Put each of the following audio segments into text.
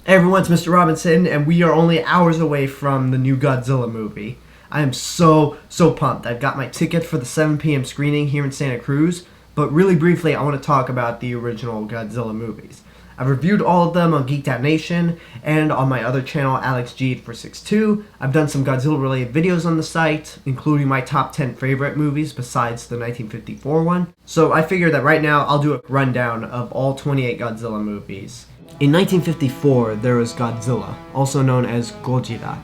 Hey everyone, it's Mr. Robinson, and we are only hours away from the new Godzilla movie. I am so pumped. I've got my ticket for the 7 p.m. screening here in Santa Cruz, but really briefly, I want to talk about the original Godzilla movies. I've reviewed all of them on Geeked Out Nation and on my other channel, AlexG8462. I've done some Godzilla-related videos on the site, including my top 10 favorite movies besides the 1954 one. So I figured that right now, I'll do a rundown of all 28 Godzilla movies. In 1954, there was Godzilla, also known as Godzilla.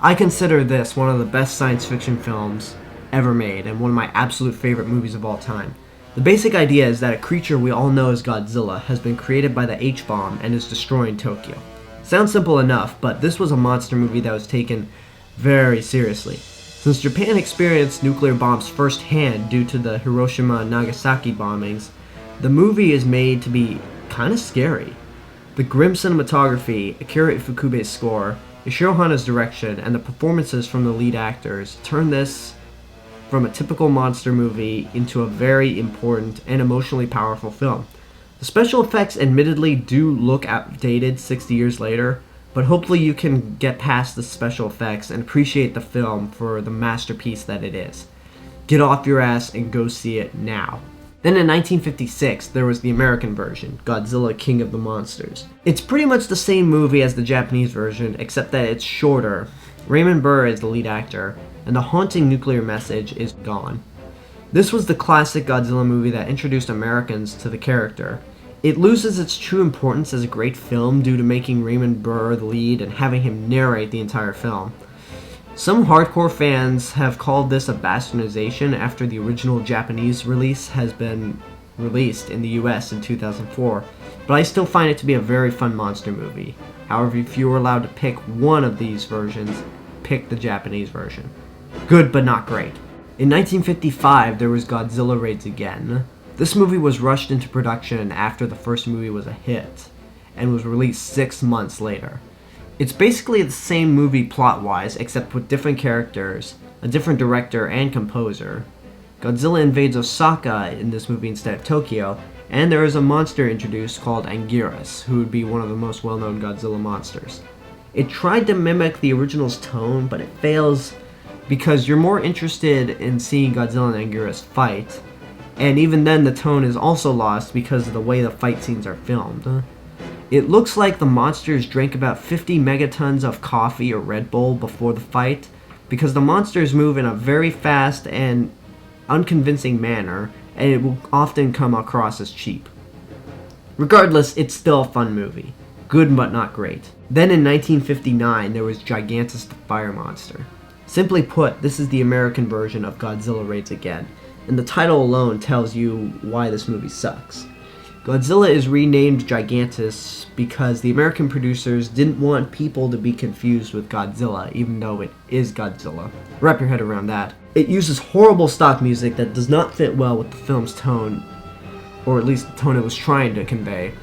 I consider this one of the best science fiction films ever made and one of my absolute favorite movies of all time. The basic idea is that a creature we all know as Godzilla has been created by the H-bomb and is destroying Tokyo. Sounds simple enough, but this was a monster movie that was taken very seriously. Since Japan experienced nuclear bombs firsthand due to the Hiroshima and Nagasaki bombings, the movie is made to be kind of scary. The grim cinematography, Akira Ifukube's score, Ishiro Hana's direction, and the performances from the lead actors turn this from a typical monster movie into a very important and emotionally powerful film. The special effects admittedly do look outdated 60 years later, but hopefully you can get past the special effects and appreciate the film for the masterpiece that it is. Get off your ass and go see it now. Then in 1956, there was the American version, Godzilla King of the Monsters. It's pretty much the same movie as the Japanese version, except that it's shorter. Raymond Burr is the lead actor, and the haunting nuclear message is gone. This was the classic Godzilla movie that introduced Americans to the character. It loses its true importance as a great film due to making Raymond Burr the lead and having him narrate the entire film. Some hardcore fans have called this a bastardization after the original Japanese release has been released in the US in 2004, but I still find it to be a very fun monster movie. However, if you were allowed to pick one of these versions, pick the Japanese version. Good, but not great. In 1955, there was Godzilla Raids again. This movie was rushed into production after the first movie was a hit, and was released 6 months later. It's basically the same movie plot-wise, except with different characters, a different director and composer. Godzilla invades Osaka in this movie instead of Tokyo, and there is a monster introduced called Megaguirus, who would be one of the most well-known Godzilla monsters. It tried to mimic the original's tone, but it fails because you're more interested in seeing Godzilla and Megaguirus fight, and even then the tone is also lost because of the way the fight scenes are filmed. It looks like the monsters drank about 50 megatons of coffee or Red Bull before the fight, because the monsters move in a very fast and unconvincing manner, and it will often come across as cheap. Regardless, it's still a fun movie. Good but not great. Then in 1959, there was Gigantus the Fire Monster. Simply put, this is the American version of Godzilla Raids again, and the title alone tells you why this movie sucks. Godzilla is renamed Gigantus because the American producers didn't want people to be confused with Godzilla, even though it is Godzilla. Wrap your head around that. It uses horrible stock music that does not fit well with the film's tone, or at least the tone it was trying to convey.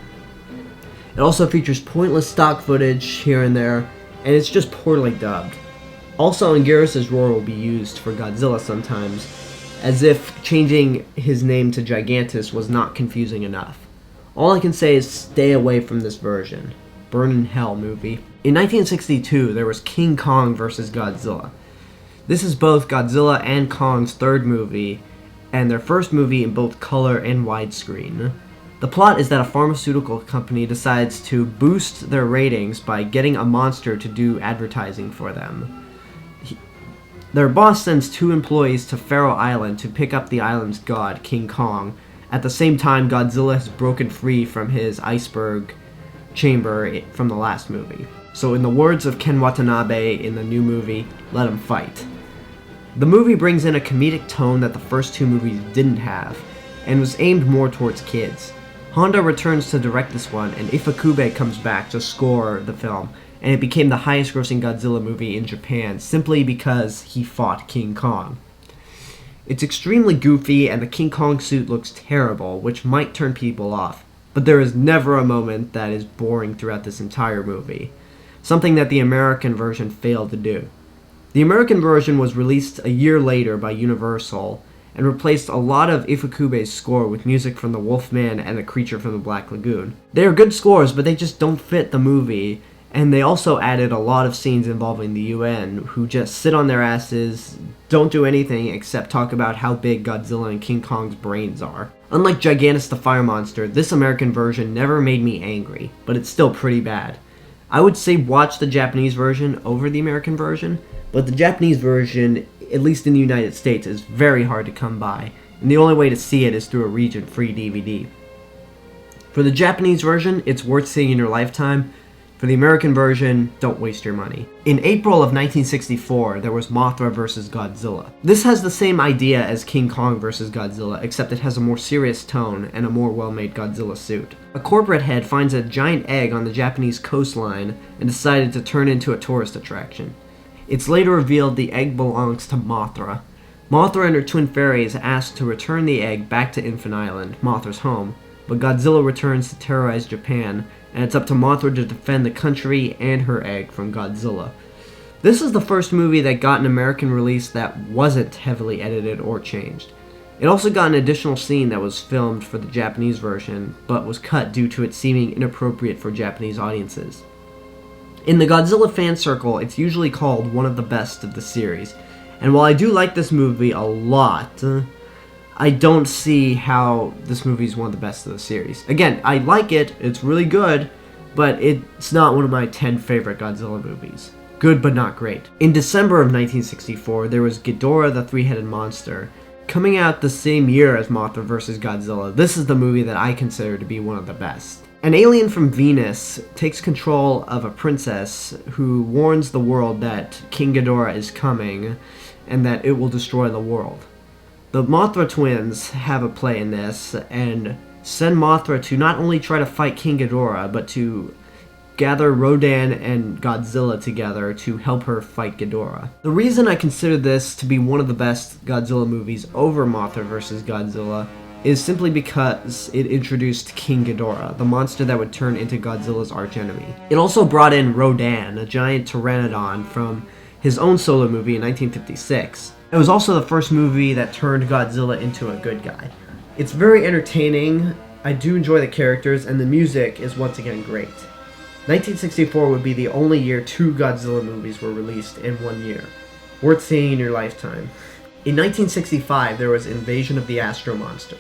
It also features pointless stock footage here and there, and it's just poorly dubbed. Also, Megaguirus' roar will be used for Godzilla sometimes, as if changing his name to Gigantus was not confusing enough. All I can say is stay away from this version. Burn in hell, movie. In 1962, there was King Kong vs. Godzilla. This is both Godzilla and Kong's third movie, and their first movie in both color and widescreen. The plot is that a pharmaceutical company decides to boost their ratings by getting a monster to do advertising for them. Their boss sends 2 employees to Faroe Island to pick up the island's god, King Kong. At the same time, Godzilla has broken free from his iceberg chamber from the last movie. So in the words of Ken Watanabe in the new movie, let him fight. The movie brings in a comedic tone that the first 2 movies didn't have, and was aimed more towards kids. Honda returns to direct this one, and Ifukube comes back to score the film, and it became the highest grossing Godzilla movie in Japan simply because he fought King Kong. It's extremely goofy, and the King Kong suit looks terrible, which might turn people off, but there is never a moment that is boring throughout this entire movie, something that the American version failed to do. The American version was released a year later by Universal, and replaced a lot of Ifukube's score with music from The Wolfman and The Creature from the Black Lagoon. They are good scores, but they just don't fit the movie, And they also added a lot of scenes involving the UN, who just sit on their asses, don't do anything except talk about how big Godzilla and King Kong's brains are. Unlike Gigantus the Fire Monster, this American version never made me angry, but it's still pretty bad. I would say watch the Japanese version over the American version, but the Japanese version, at least in the United States, is very hard to come by, and the only way to see it is through a region-free DVD. For the Japanese version, it's worth seeing in your lifetime. For the American version, don't waste your money. In April of 1964, there was Mothra vs. Godzilla. This has the same idea as King Kong vs. Godzilla, except it has a more serious tone and a more well-made Godzilla suit. A corporate head finds a giant egg on the Japanese coastline and decided to turn it into a tourist attraction. It's later revealed the egg belongs to Mothra. Mothra and her twin fairies asked to return the egg back to Infant Island, Mothra's home, but Godzilla returns to terrorize Japan, and it's up to Mothra to defend the country and her egg from Godzilla. This is the first movie that got an American release that wasn't heavily edited or changed. It also got an additional scene that was filmed for the Japanese version, but was cut due to it seeming inappropriate for Japanese audiences. In the Godzilla fan circle, it's usually called one of the best of the series, and while I do like this movie a lot, I don't see how this movie is one of the best of the series. Again, I like it, it's really good, but it's not one of my 10 favorite Godzilla movies. Good but not great. In December of 1964, there was Ghidorah the Three-Headed Monster. Coming out the same year as Mothra vs. Godzilla, this is the movie that I consider to be one of the best. An alien from Venus takes control of a princess who warns the world that King Ghidorah is coming and that it will destroy the world. The Mothra twins have a play in this, and send Mothra to not only try to fight King Ghidorah, but to gather Rodan and Godzilla together to help her fight Ghidorah. The reason I consider this to be one of the best Godzilla movies over Mothra vs. Godzilla is simply because it introduced King Ghidorah, the monster that would turn into Godzilla's archenemy. It also brought in Rodan, a giant pteranodon from his own solo movie in 1956. It was also the first movie that turned Godzilla into a good guy. It's very entertaining, I do enjoy the characters, and the music is once again great. 1964 would be the only year 2 Godzilla movies were released in one year. Worth seeing in your lifetime. In 1965, there was Invasion of the Astro Monster.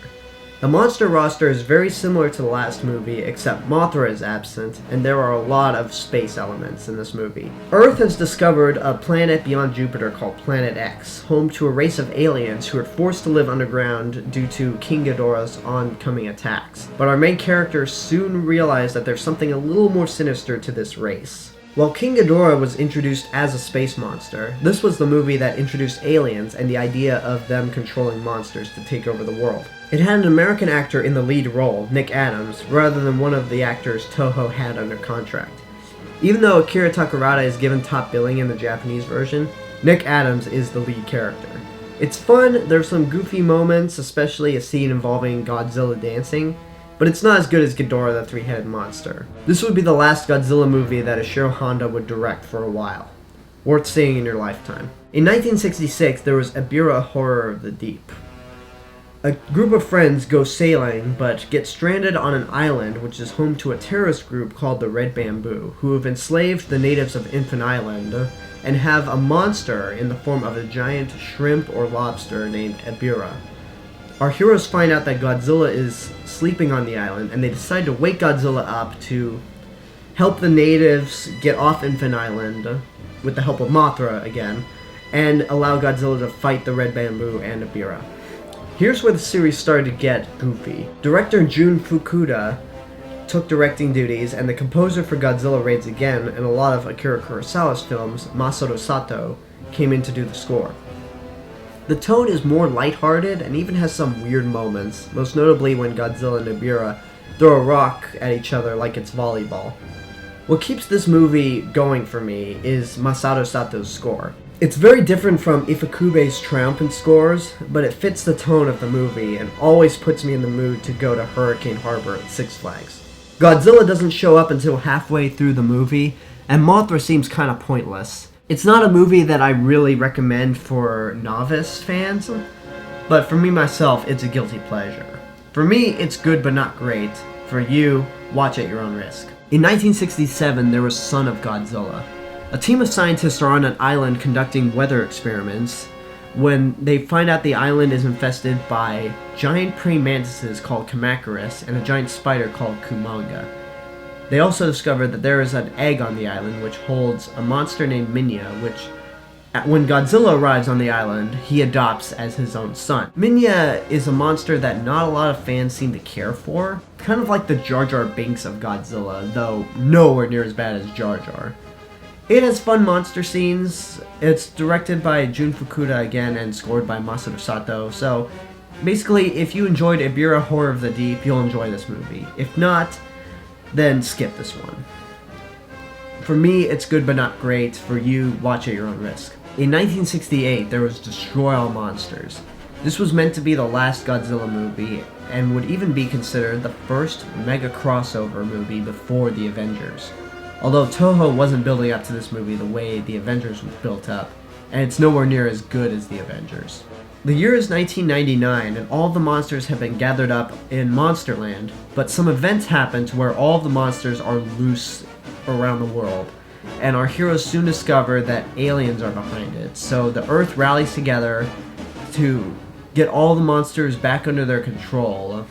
The monster roster is very similar to the last movie, except Mothra is absent, and there are a lot of space elements in this movie. Earth has discovered a planet beyond Jupiter called Planet X, home to a race of aliens who are forced to live underground due to King Ghidorah's oncoming attacks. But our main characters soon realize that there's something a little more sinister to this race. While King Ghidorah was introduced as a space monster, this was the movie that introduced aliens and the idea of them controlling monsters to take over the world. It had an American actor in the lead role, Nick Adams, rather than one of the actors Toho had under contract. Even though Akira Takarada is given top billing in the Japanese version, Nick Adams is the lead character. It's fun, there's some goofy moments, especially a scene involving Godzilla dancing, but it's not as good as Ghidorah the Three-Headed Monster. This would be the last Godzilla movie that Ishiro Honda would direct for a while. Worth seeing in your lifetime. In 1966, there was Ebirah Horror of the Deep. A group of friends go sailing, but get stranded on an island which is home to a terrorist group called the Red Bamboo, who have enslaved the natives of Infant Island, and have a monster in the form of a giant shrimp or lobster named Ebirah. Our heroes find out that Godzilla is sleeping on the island, and they decide to wake Godzilla up to help the natives get off Infant Island, with the help of Mothra again, and allow Godzilla to fight the Red Bamboo and Ebirah. Here's where the series started to get goofy. Director Jun Fukuda took directing duties, and the composer for Godzilla Raids again, and a lot of Akira Kurosawa's films, Masato Sato, came in to do the score. The tone is more lighthearted and even has some weird moments, most notably when Godzilla and Ebirah throw a rock at each other like it's volleyball. What keeps this movie going for me is Masato Sato's score. It's very different from Ifukube's triumphant scores, but it fits the tone of the movie and always puts me in the mood to go to Hurricane Harbor at Six Flags. Godzilla doesn't show up until halfway through the movie, and Mothra seems kind of pointless. It's not a movie that I really recommend for novice fans, but for me myself, it's a guilty pleasure. For me, it's good but not great. For you, watch at your own risk. In 1967, there was Son of Godzilla. A team of scientists are on an island conducting weather experiments when they find out the island is infested by giant praying mantises called Megaguirus and a giant spider called Kumonga. They also discover that there is an egg on the island which holds a monster named Minya, which, when Godzilla arrives on the island, he adopts as his own son. Minya is a monster that not a lot of fans seem to care for, kind of like the Jar Jar Binks of Godzilla, though nowhere near as bad as Jar Jar. It has fun monster scenes. It's directed by Jun Fukuda again and scored by Masaru Sato, so basically if you enjoyed Ebirah Horror of the Deep, you'll enjoy this movie. If not, then skip this one. For me, it's good but not great. For you, watch at your own risk. In 1968, there was Destroy All Monsters. This was meant to be the last Godzilla movie, and would even be considered the first mega crossover movie before the Avengers. Although Toho wasn't building up to this movie the way the Avengers was built up, and it's nowhere near as good as the Avengers. The year is 1999, and all the monsters have been gathered up in Monsterland, but some events happen to where all the monsters are loose around the world, and our heroes soon discover that aliens are behind it. So the Earth rallies together to get all the monsters back under their control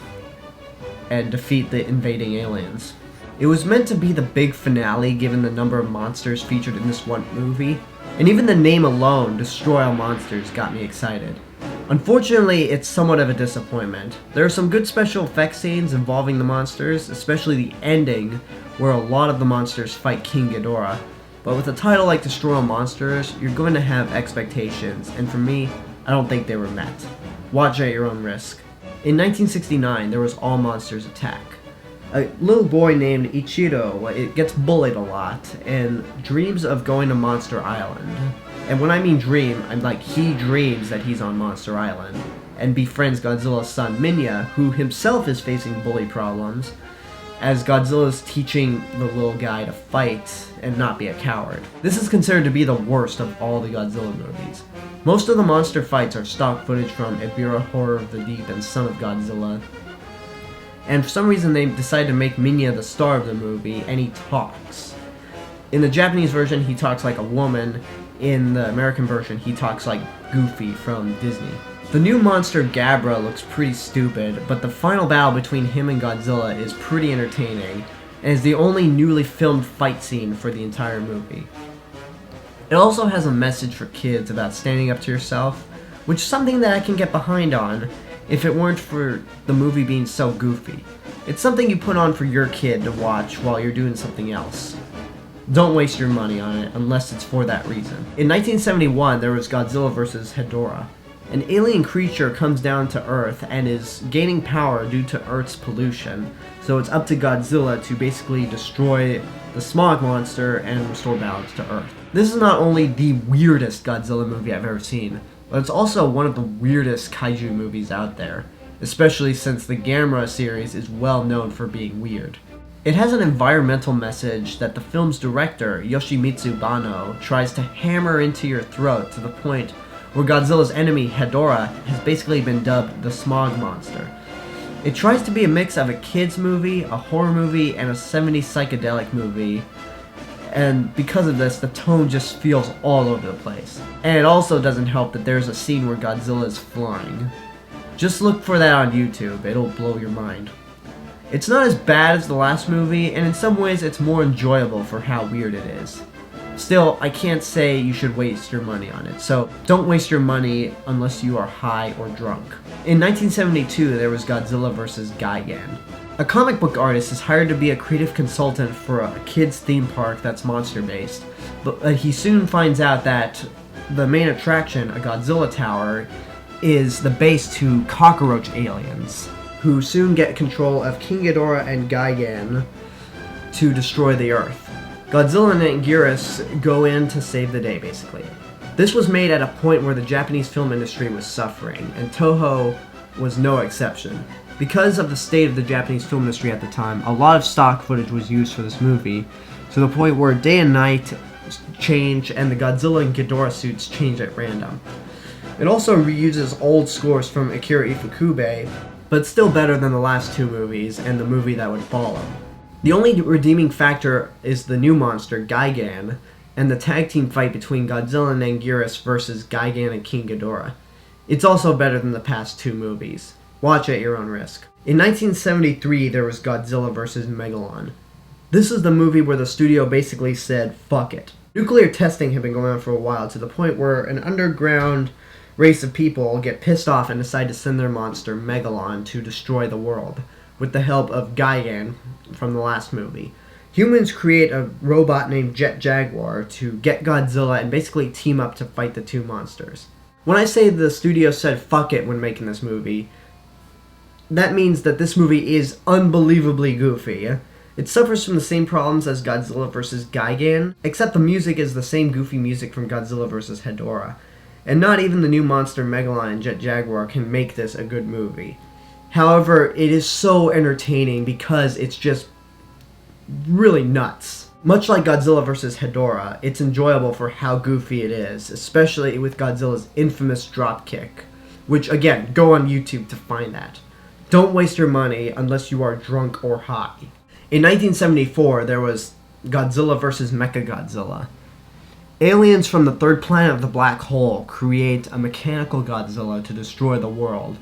and defeat the invading aliens. It was meant to be the big finale given the number of monsters featured in this one movie, and even the name alone, Destroy All Monsters, got me excited. Unfortunately, it's somewhat of a disappointment. There are some good special effects scenes involving the monsters, especially the ending, where a lot of the monsters fight King Ghidorah. But with a title like Destroy All Monsters, you're going to have expectations, and for me, I don't think they were met. Watch at your own risk. In 1969, there was All Monsters Attack. A little boy named Ichiro gets bullied a lot and dreams of going to Monster Island. And when I mean dream, I'm like he dreams that he's on Monster Island and befriends Godzilla's son Minya, who himself is facing bully problems, as Godzilla's teaching the little guy to fight and not be a coward. This is considered to be the worst of all the Godzilla movies. Most of the monster fights are stock footage from Ebirah Horror of the Deep and Son of Godzilla. And for some reason they decided to make Minya the star of the movie, and he talks. In the Japanese version, he talks like a woman. In the American version, he talks like Goofy from Disney. The new monster Gabra looks pretty stupid, but the final battle between him and Godzilla is pretty entertaining, and is the only newly filmed fight scene for the entire movie. It also has a message for kids about standing up to yourself, which is something that I can get behind on if it weren't for the movie being so goofy. It's something you put on for your kid to watch while you're doing something else. Don't waste your money on it unless it's for that reason. In 1971, there was Godzilla vs. Hedorah. An alien creature comes down to Earth and is gaining power due to Earth's pollution, so it's up to Godzilla to basically destroy the smog monster and restore balance to Earth. This is not only the weirdest Godzilla movie I've ever seen, but it's also one of the weirdest kaiju movies out there, especially since the Gamera series is well known for being weird. It has an environmental message that the film's director, Yoshimitsu Banno, tries to hammer into your throat to the point where Godzilla's enemy, Hedorah, has basically been dubbed the Smog Monster. It tries to be a mix of a kids movie, a horror movie, and a 70s psychedelic movie, and because of this, the tone just feels all over the place. And it also doesn't help that there's a scene where Godzilla is flying. Just look for that on YouTube, it'll blow your mind. It's not as bad as the last movie, and in some ways it's more enjoyable for how weird it is. Still, I can't say you should waste your money on it, so don't waste your money unless you are high or drunk. In 1972, there was Godzilla vs. Gigan. A comic book artist is hired to be a creative consultant for a kids theme park that's monster-based, but he soon finds out that the main attraction, a Godzilla tower, is the base to cockroach aliens, who soon get control of King Ghidorah and Gigan to destroy the Earth. Godzilla and Megaguirus go in to save the day, basically. This was made at a point where the Japanese film industry was suffering, and Toho was no exception. Because of the state of the Japanese film industry at the time, a lot of stock footage was used for this movie, to the point where day and night change and the Godzilla and Ghidorah suits change at random. It also reuses old scores from Akira Ifukube, but it's still better than the last two movies and the movie that would follow. The only redeeming factor is the new monster, Gigan, and the tag team fight between Godzilla and Megaguirus versus Gigan and King Ghidorah. It's also better than the past two movies. Watch at your own risk. In 1973, there was Godzilla vs. Megalon. This is the movie where the studio basically said, fuck it. Nuclear testing had been going on for a while, to the point where an underground race of people get pissed off and decide to send their monster, Megalon, to destroy the world, with the help of Gigan from the last movie. Humans create a robot named Jet Jaguar to get Godzilla and basically team up to fight the two monsters. When I say the studio said fuck it when making this movie, that means that this movie is unbelievably goofy. It suffers from the same problems as Godzilla vs. Gigan, except the music is the same goofy music from Godzilla vs. Hedorah. And not even the new monster Megalon and Jet Jaguar can make this a good movie. However, it is so entertaining because it's just really nuts. Much like Godzilla vs. Hedorah, it's enjoyable for how goofy it is, especially with Godzilla's infamous dropkick, which, again, go on YouTube to find that. Don't waste your money unless you are drunk or high. In 1974, there was Godzilla vs. Mechagodzilla. Aliens from the third planet of the black hole create a mechanical Godzilla to destroy the world.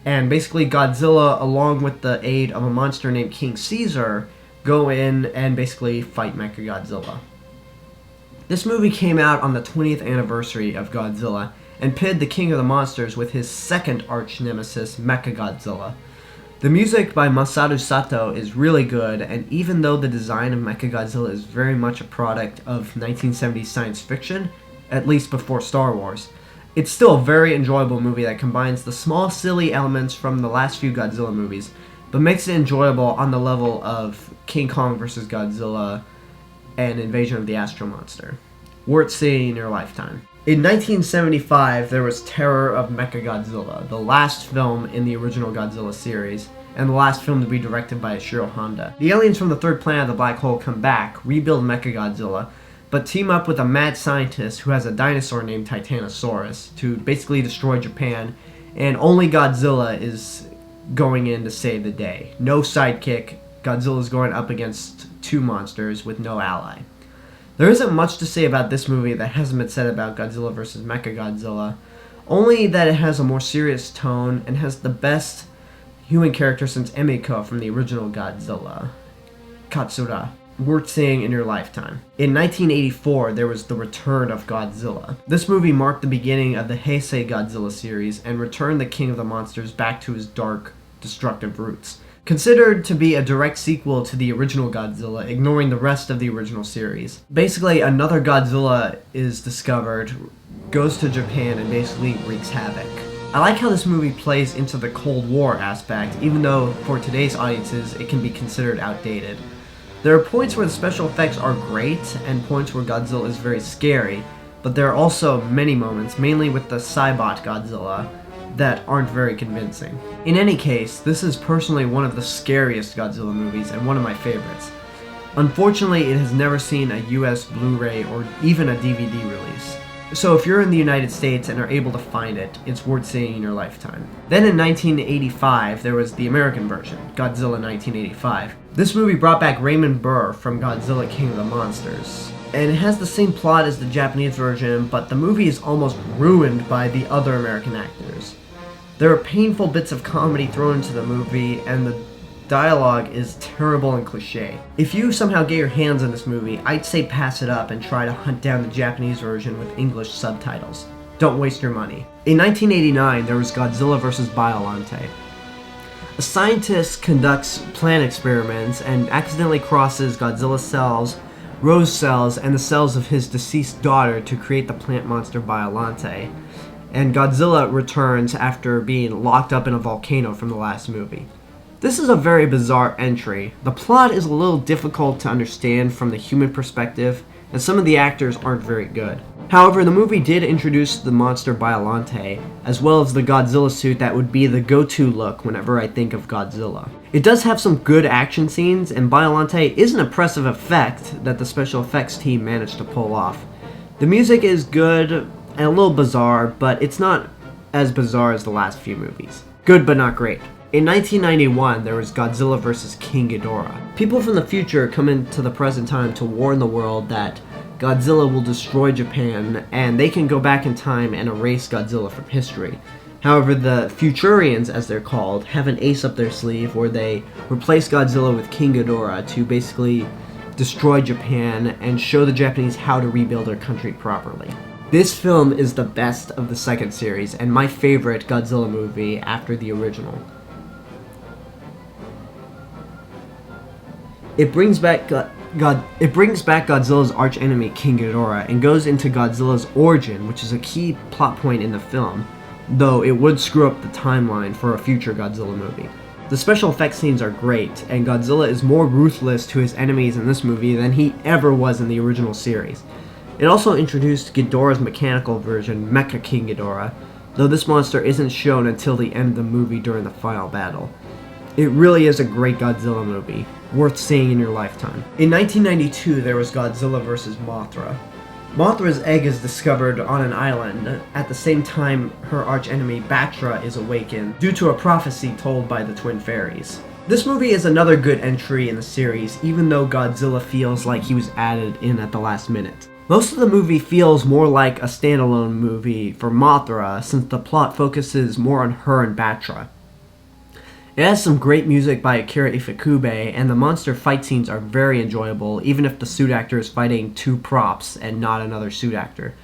And basically Godzilla, along with the aid of a monster named King Caesar, go in and basically fight Mechagodzilla. This movie came out on the 20th anniversary of Godzilla and pitted the king of the monsters with his second arch-nemesis, Mechagodzilla. The music by Masaru Sato is really good, and even though the design of Mechagodzilla is very much a product of 1970s science fiction, at least before Star Wars, it's still a very enjoyable movie that combines the small, silly elements from the last few Godzilla movies, but makes it enjoyable on the level of King Kong vs. Godzilla and Invasion of the Astro Monster. Worth seeing in your lifetime. In 1975, there was Terror of Mechagodzilla, the last film in the original Godzilla series, and the last film to be directed by Ishiro Honda. The aliens from the third planet of the black hole come back, rebuild Mechagodzilla, but team up with a mad scientist who has a dinosaur named Titanosaurus to basically destroy Japan, and only Godzilla is going in to save the day. No sidekick, Godzilla is going up against two monsters with no ally. There isn't much to say about this movie that hasn't been said about Godzilla vs. Mechagodzilla, only that it has a more serious tone and has the best human character since Emiko from the original Godzilla, Katsura. Worth seeing in your lifetime. In 1984, there was the Return of Godzilla. This movie marked the beginning of the Heisei Godzilla series and returned the king of the monsters back to his dark, destructive roots. Considered to be a direct sequel to the original Godzilla, ignoring the rest of the original series. Basically, another Godzilla is discovered, goes to Japan, and basically wreaks havoc. I like how this movie plays into the Cold War aspect, even though for today's audiences it can be considered outdated. There are points where the special effects are great, and points where Godzilla is very scary, but there are also many moments, mainly with the Cybot Godzilla, that aren't very convincing. In any case, this is personally one of the scariest Godzilla movies and one of my favorites. Unfortunately, it has never seen a US Blu-ray or even a DVD release. So if you're in the United States and are able to find it, it's worth seeing in your lifetime. Then in 1985, there was the American version, Godzilla 1985. This movie brought back Raymond Burr from Godzilla King of the Monsters. And it has the same plot as the Japanese version, but the movie is almost ruined by the other American actors. There are painful bits of comedy thrown into the movie, and the dialogue is terrible and cliche. If you somehow get your hands on this movie, I'd say pass it up and try to hunt down the Japanese version with English subtitles. Don't waste your money. In 1989, there was Godzilla vs. Biollante. A scientist conducts plant experiments and accidentally crosses Godzilla's cells, Rose cells, and the cells of his deceased daughter to create the plant monster Biollante. And Godzilla returns after being locked up in a volcano from the last movie. This is a very bizarre entry. The plot is a little difficult to understand from the human perspective, and some of the actors aren't very good. However, the movie did introduce the monster Biollante, as well as the Godzilla suit that would be the go-to look whenever I think of Godzilla. It does have some good action scenes, and Biollante is an impressive effect that the special effects team managed to pull off. The music is good and a little bizarre, but it's not as bizarre as the last few movies. Good but not great. In 1991, there was Godzilla vs. King Ghidorah. People from the future come into the present time to warn the world that Godzilla will destroy Japan, and they can go back in time and erase Godzilla from history. However, the Futurians, as they're called, have an ace up their sleeve where they replace Godzilla with King Ghidorah to basically destroy Japan and show the Japanese how to rebuild their country properly. This film is the best of the second series and my favorite Godzilla movie after the original. It brings back Godzilla's archenemy King Ghidorah and goes into Godzilla's origin, which is a key plot point in the film, though it would screw up the timeline for a future Godzilla movie. The special effects scenes are great, and Godzilla is more ruthless to his enemies in this movie than he ever was in the original series. It also introduced Ghidorah's mechanical version, Mecha King Ghidorah, though this monster isn't shown until the end of the movie during the final battle. It really is a great Godzilla movie, worth seeing in your lifetime. In 1992, there was Godzilla vs. Mothra. Mothra's egg is discovered on an island at the same time her archenemy Batra is awakened due to a prophecy told by the twin fairies. This movie is another good entry in the series, even though Godzilla feels like he was added in at the last minute. Most of the movie feels more like a standalone movie for Mothra, since the plot focuses more on her and Batra. It has some great music by Akira Ifukube, and the monster fight scenes are very enjoyable, even if the suit actor is fighting two props and not another suit actor.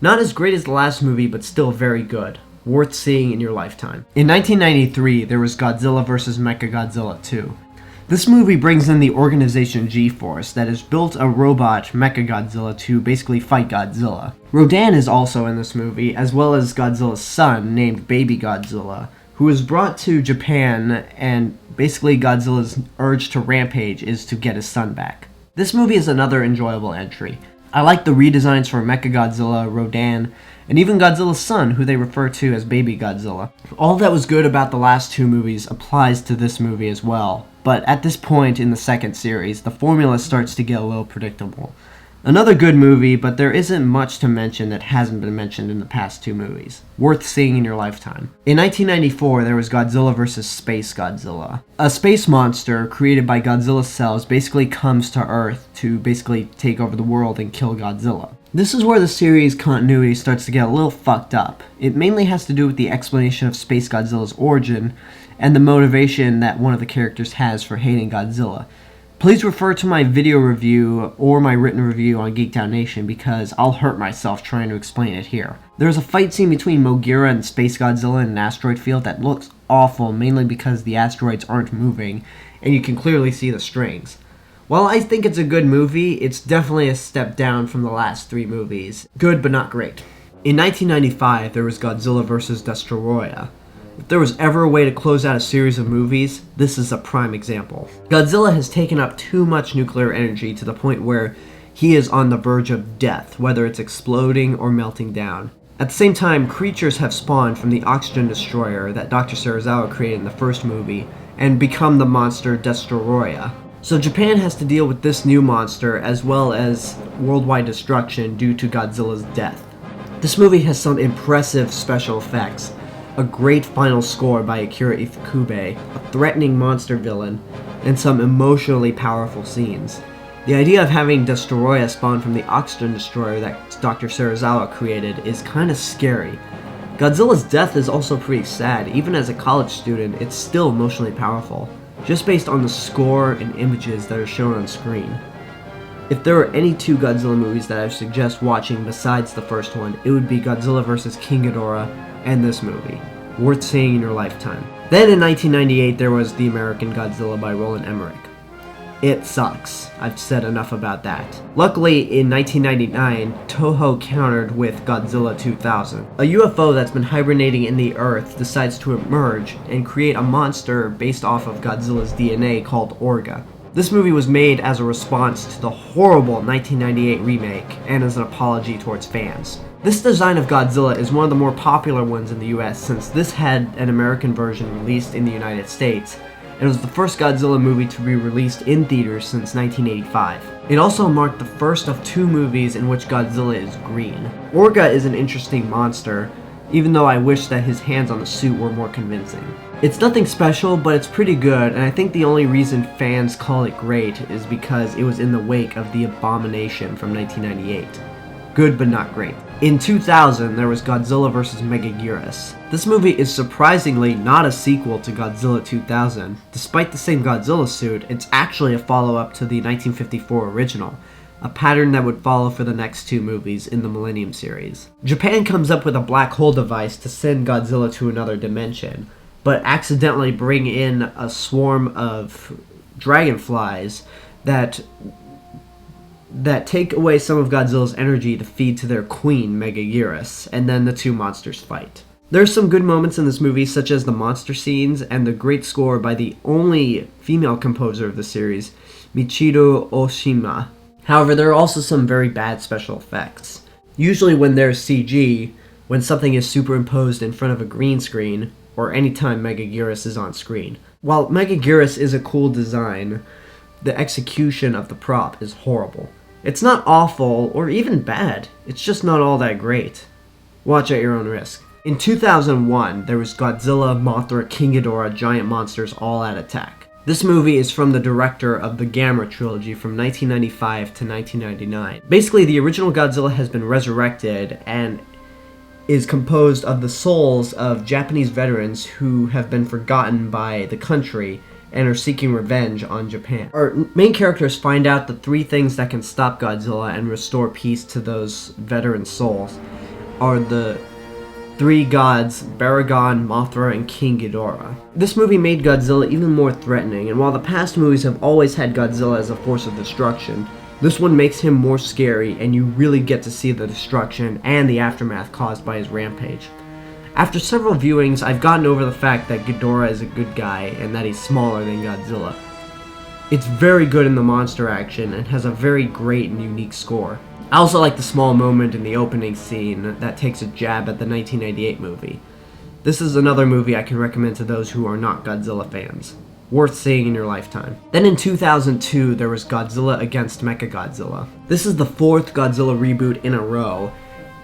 Not as great as the last movie, but still very good. Worth seeing in your lifetime. In 1993, there was Godzilla vs. Mechagodzilla 2. This movie brings in the organization G-Force that has built a robot Mechagodzilla to basically fight Godzilla. Rodan is also in this movie, as well as Godzilla's son, named Baby Godzilla, who is brought to Japan, and basically Godzilla's urge to rampage is to get his son back. This movie is another enjoyable entry. I like the redesigns for Mechagodzilla, Rodan, and even Godzilla's son, who they refer to as Baby Godzilla. All that was good about the last two movies applies to this movie as well, but at this point in the second series, the formula starts to get a little predictable. Another good movie, but there isn't much to mention that hasn't been mentioned in the past two movies. Worth seeing in your lifetime. In 1994, there was Godzilla vs. Space Godzilla. A space monster created by Godzilla's cells basically comes to Earth to basically take over the world and kill Godzilla. This is where the series continuity starts to get a little fucked up. It mainly has to do with the explanation of Space Godzilla's origin and the motivation that one of the characters has for hating Godzilla. Please refer to my video review or my written review on Geekdown Nation because I'll hurt myself trying to explain it here. There's a fight scene between Megaguirus and Space Godzilla in an asteroid field that looks awful, mainly because the asteroids aren't moving and you can clearly see the strings. While I think it's a good movie, it's definitely a step down from the last three movies. Good, but not great. In 1995, there was Godzilla vs. Destoroyah. If there was ever a way to close out a series of movies, this is a prime example. Godzilla has taken up too much nuclear energy to the point where he is on the verge of death, whether it's exploding or melting down. At the same time, creatures have spawned from the oxygen destroyer that Dr. Serizawa created in the first movie and become the monster Destoroyah. So Japan has to deal with this new monster as well as worldwide destruction due to Godzilla's death. This movie has some impressive special effects, a great final score by Akira Ifukube, a threatening monster villain, and some emotionally powerful scenes. The idea of having Destoroyah spawn from the oxygen destroyer that Dr. Serizawa created is kinda scary. Godzilla's death is also pretty sad. Even as a college student, it's still emotionally powerful, just based on the score and images that are shown on screen. If there were any two Godzilla movies that I suggest watching besides the first one, it would be Godzilla vs. King Ghidorah and this movie. Worth seeing in your lifetime. Then in 1998 there was The American Godzilla by Roland Emmerich. It sucks. I've said enough about that. Luckily, in 1999, Toho countered with Godzilla 2000. A UFO that's been hibernating in the Earth decides to emerge and create a monster based off of Godzilla's DNA called Orga. This movie was made as a response to the horrible 1998 remake and as an apology towards fans. This design of Godzilla is one of the more popular ones in the US since this had an American version released in the United States, and it was the first Godzilla movie to be released in theaters since 1985. It also marked the first of two movies in which Godzilla is green. Orga is an interesting monster, even though I wish that his hands on the suit were more convincing. It's nothing special, but it's pretty good, and I think the only reason fans call it great is because it was in the wake of The Abomination from 1998. Good, but not great. In 2000, there was Godzilla vs. Megaguirus. This movie is surprisingly not a sequel to Godzilla 2000. Despite the same Godzilla suit, it's actually a follow-up to the 1954 original, a pattern that would follow for the next two movies in the Millennium series. Japan comes up with a black hole device to send Godzilla to another dimension, but accidentally bring in a swarm of dragonflies that take away some of Godzilla's energy to feed to their queen, Megaguirus, and then the two monsters fight. There's some good moments in this movie, such as the monster scenes and the great score by the only female composer of the series, Michiru Oshima. However, there are also some very bad special effects. Usually when there's CG, when something is superimposed in front of a green screen, or anytime Megaguirus is on screen. While Megaguirus is a cool design, the execution of the prop is horrible. It's not awful or even bad, it's just not all that great. Watch at your own risk. In 2001, there was Godzilla, Mothra, King Ghidorah, Giant Monsters All Out Attack. This movie is from the director of the Gamera trilogy from 1995 to 1999. Basically, the original Godzilla has been resurrected and is composed of the souls of Japanese veterans who have been forgotten by the country and are seeking revenge on Japan. Our main characters find out the three things that can stop Godzilla and restore peace to those veteran souls are the three gods, Baragon, Mothra, and King Ghidorah. This movie made Godzilla even more threatening, and while the past movies have always had Godzilla as a force of destruction, this one makes him more scary, and you really get to see the destruction and the aftermath caused by his rampage. After several viewings, I've gotten over the fact that Ghidorah is a good guy and that he's smaller than Godzilla. It's very good in the monster action and has a very great and unique score. I also like the small moment in the opening scene that takes a jab at the 1998 movie. This is another movie I can recommend to those who are not Godzilla fans. Worth seeing in your lifetime. Then in 2002, there was Godzilla against Mechagodzilla. This is the fourth Godzilla reboot in a row,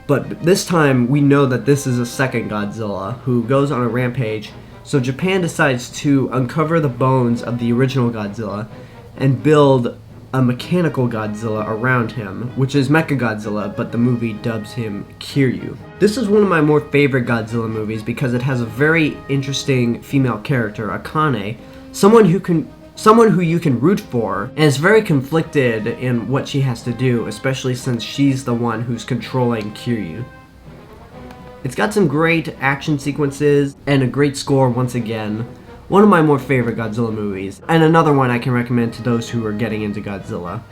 but this time we know that this is a second Godzilla who goes on a rampage, so Japan decides to uncover the bones of the original Godzilla and build a mechanical Godzilla around him, which is Mechagodzilla, but the movie dubs him Kiryu. This is one of my more favorite Godzilla movies because it has a very interesting female character, Akane, someone who you can root for, and is very conflicted in what she has to do, especially since she's the one who's controlling Kiryu. It's got some great action sequences and a great score once again. One of my more favorite Godzilla movies, and another one I can recommend to those who are getting into Godzilla.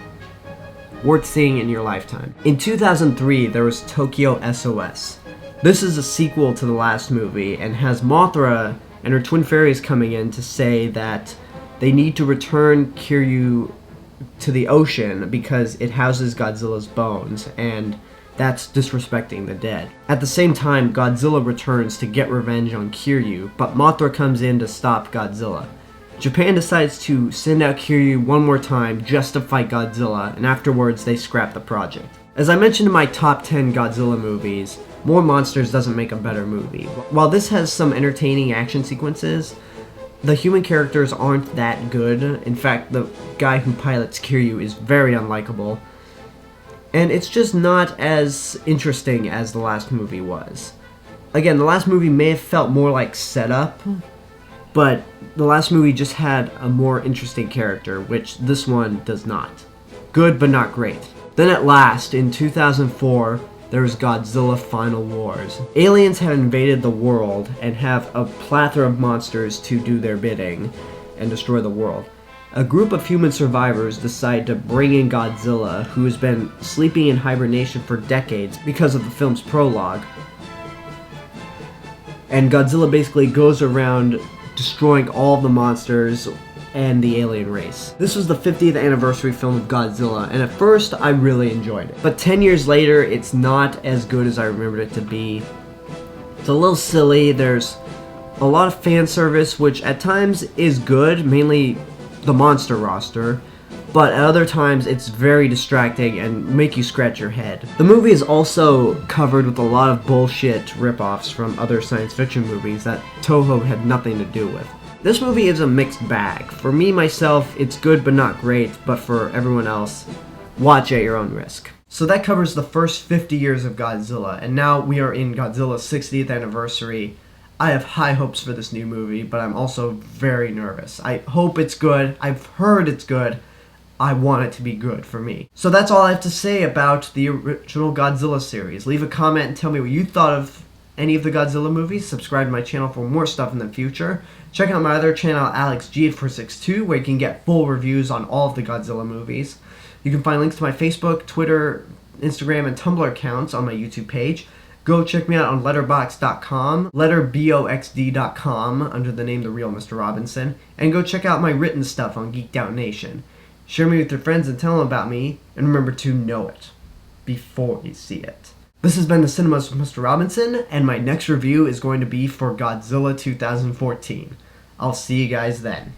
Worth seeing in your lifetime. In 2003, there was Tokyo SOS. This is a sequel to the last movie and has Mothra and her twin fairies coming in to say that they need to return Kiryu to the ocean because it houses Godzilla's bones, and that's disrespecting the dead. At the same time, Godzilla returns to get revenge on Kiryu, but Mothra comes in to stop Godzilla. Japan decides to send out Kiryu one more time just to fight Godzilla, and afterwards they scrap the project. As I mentioned in my top 10 Godzilla movies, More Monsters doesn't make a better movie. While this has some entertaining action sequences, the human characters aren't that good. In fact, the guy who pilots Kiryu is very unlikable. And it's just not as interesting as the last movie was. Again, the last movie may have felt more like setup, but the last movie just had a more interesting character, which this one does not. Good, but not great. Then at last, in 2004, there was Godzilla Final Wars. Aliens have invaded the world and have a plethora of monsters to do their bidding and destroy the world. A group of human survivors decide to bring in Godzilla, who has been sleeping in hibernation for decades because of the film's prologue. And Godzilla basically goes around destroying all of the monsters and the alien race. This was the 50th anniversary film of Godzilla, and at first I really enjoyed it. But 10 years later, it's not as good as I remembered it to be. It's a little silly, there's a lot of fan service, which at times is good, mainly the monster roster, but at other times it's very distracting and make you scratch your head. The movie is also covered with a lot of bullshit ripoffs from other science fiction movies that Toho had nothing to do with. This movie is a mixed bag. For me, myself, it's good but not great, but for everyone else, watch at your own risk. So that covers the first 50 years of Godzilla, and now we are in Godzilla's 60th anniversary. I have high hopes for this new movie, but I'm also very nervous. I hope it's good. I've heard it's good. I want it to be good for me. So that's all I have to say about the original Godzilla series. Leave a comment and tell me what you thought of any of the Godzilla movies. Subscribe to my channel for more stuff in the future. Check out my other channel, AlexG8462, where you can get full reviews on all of the Godzilla movies. You can find links to my Facebook, Twitter, Instagram, and Tumblr accounts on my YouTube page. Go check me out on letterboxd.com, letterboxd.com, under the name The Real Mr. Robinson, and go check out my written stuff on Geeked Out Nation. Share me with your friends and tell them about me, and remember to know it before you see it. This has been the Cinemas with Mr. Robinson, and my next review is going to be for Godzilla 2014. I'll see you guys then.